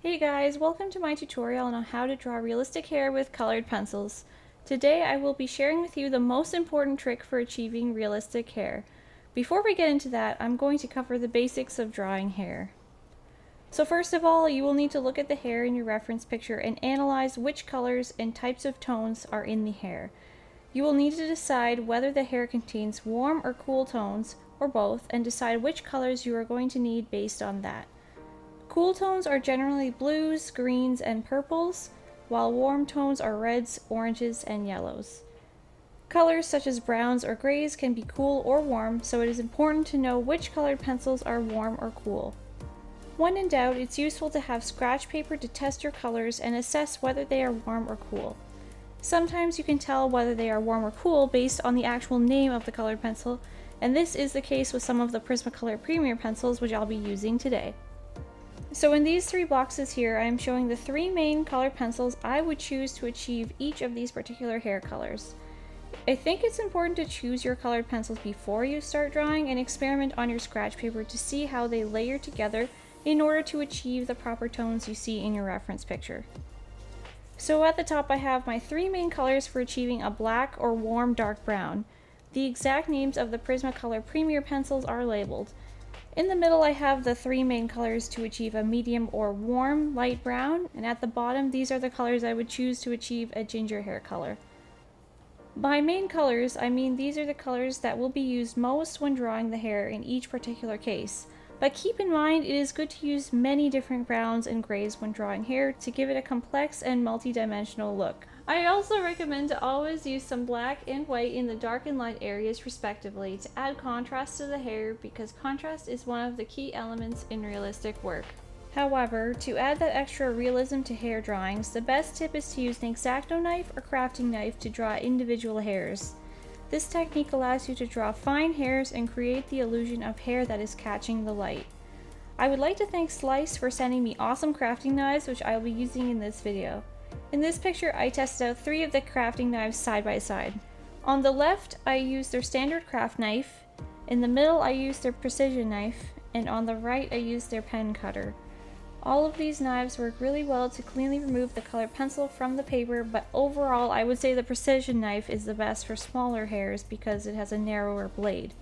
Hey guys, welcome to my tutorial on how to draw realistic hair with colored pencils. Today I will be sharing with you the most important trick for achieving realistic hair. Before we get into that, I'm going to cover the basics of drawing hair. So first of all, you will need to look at the hair in your reference picture and analyze which colors and types of tones are in the hair. You will need to decide whether the hair contains warm or cool tones, or both, and decide which colors you are going to need based on that. Cool tones are generally blues, greens, and purples, while warm tones are reds, oranges, and yellows. Colors such as browns or grays can be cool or warm, so it is important to know which colored pencils are warm or cool. When in doubt, it's useful to have scratch paper to test your colors and assess whether they are warm or cool. Sometimes you can tell whether they are warm or cool based on the actual name of the colored pencil, and this is the case with some of the Prismacolor Premier pencils which I'll be using today. So in these three boxes here, I am showing the three main color pencils I would choose to achieve each of these particular hair colors. I think it's important to choose your colored pencils before you start drawing and experiment on your scratch paper to see how they layer together in order to achieve the proper tones you see in your reference picture. So at the top I have my three main colors for achieving a black or warm dark brown. The exact names of the Prismacolor Premier pencils are labeled. In the middle I have the three main colors to achieve a medium or warm light brown, and at the bottom these are the colors I would choose to achieve a ginger hair color. By main colors, I mean these are the colors that will be used most when drawing the hair in each particular case, but keep in mind it is good to use many different browns and grays when drawing hair to give it a complex and multi-dimensional look. I also recommend to always use some black and white in the dark and light areas respectively to add contrast to the hair, because contrast is one of the key elements in realistic work. However, to add that extra realism to hair drawings, the best tip is to use an X-Acto knife or crafting knife to draw individual hairs. This technique allows you to draw fine hairs and create the illusion of hair that is catching the light. I would like to thank Slice for sending me awesome crafting knives, which I will be using in this video. In this picture, I tested out three of the crafting knives side by side. On the left, I used their standard craft knife, in the middle I used their precision knife, and on the right I used their pen cutter. All of these knives work really well to cleanly remove the colored pencil from the paper, but overall I would say the precision knife is the best for smaller hairs because it has a narrower blade.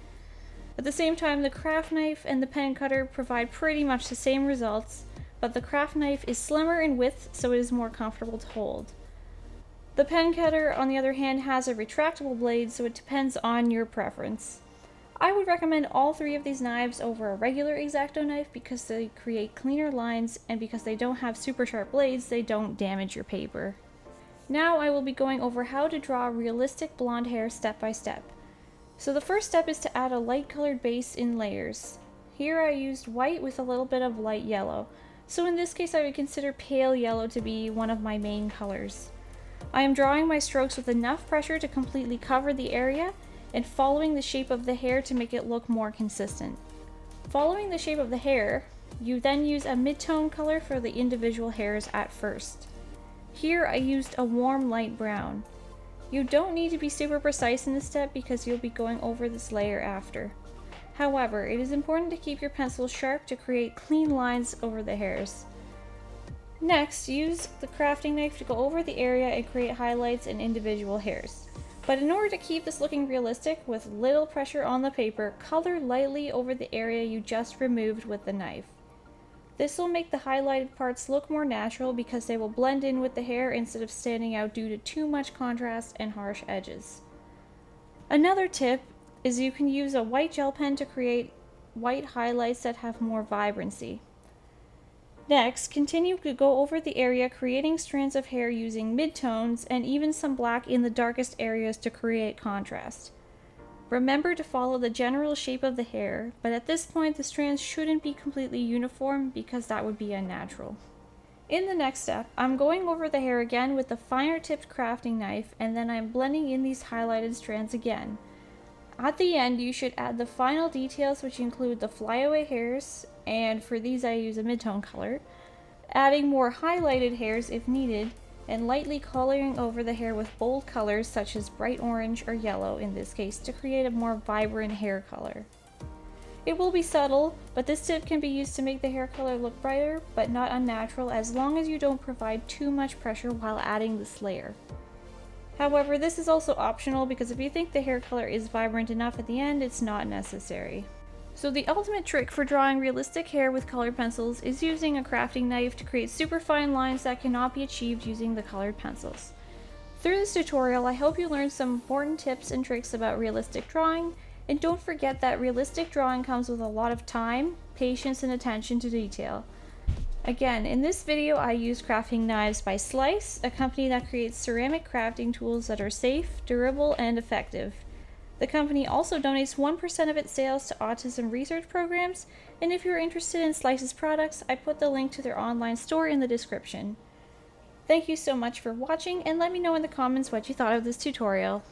At the same time, the craft knife and the pen cutter provide pretty much the same results, but the craft knife is slimmer in width, so it is more comfortable to hold. The pen cutter, on the other hand, has a retractable blade, so it depends on your preference. I would recommend all three of these knives over a regular X-Acto knife because they create cleaner lines, and because they don't have super sharp blades, they don't damage your paper. Now I will be going over how to draw realistic blonde hair step by step. So the first step is to add a light colored base in layers. Here I used white with a little bit of light yellow. So in this case I would consider pale yellow to be one of my main colors. I am drawing my strokes with enough pressure to completely cover the area and following the shape of the hair to make it look more consistent. Following the shape of the hair, you then use a mid-tone color for the individual hairs at first. Here I used a warm light brown. You don't need to be super precise in this step because you'll be going over this layer after. However, it is important to keep your pencil sharp to create clean lines over the hairs. Next, use the crafting knife to go over the area and create highlights in individual hairs. But in order to keep this looking realistic with little pressure on the paper, color lightly over the area you just removed with the knife. This will make the highlighted parts look more natural because they will blend in with the hair instead of standing out due to too much contrast and harsh edges. Another tip is you can use a white gel pen to create white highlights that have more vibrancy. Next, continue to go over the area creating strands of hair using mid-tones and even some black in the darkest areas to create contrast. Remember to follow the general shape of the hair, but at this point the strands shouldn't be completely uniform because that would be unnatural. In the next step, I'm going over the hair again with the finer tipped crafting knife, and then I'm blending in these highlighted strands again. At the end, you should add the final details, which include the flyaway hairs, and for these I use a mid-tone color, adding more highlighted hairs if needed, and lightly coloring over the hair with bold colors such as bright orange or yellow in this case to create a more vibrant hair color. It will be subtle, but this tip can be used to make the hair color look brighter, but not unnatural, as long as you don't provide too much pressure while adding this layer. However, this is also optional because if you think the hair color is vibrant enough at the end, it's not necessary. So the ultimate trick for drawing realistic hair with colored pencils is using a crafting knife to create super fine lines that cannot be achieved using the colored pencils. Through this tutorial, I hope you learned some important tips and tricks about realistic drawing, and don't forget that realistic drawing comes with a lot of time, patience, and attention to detail. Again, in this video I used crafting knives by Slice, a company that creates ceramic crafting tools that are safe, durable, and effective. The company also donates 1% of its sales to autism research programs, and if you're interested in Slice's products, I put the link to their online store in the description. Thank you so much for watching, and let me know in the comments what you thought of this tutorial.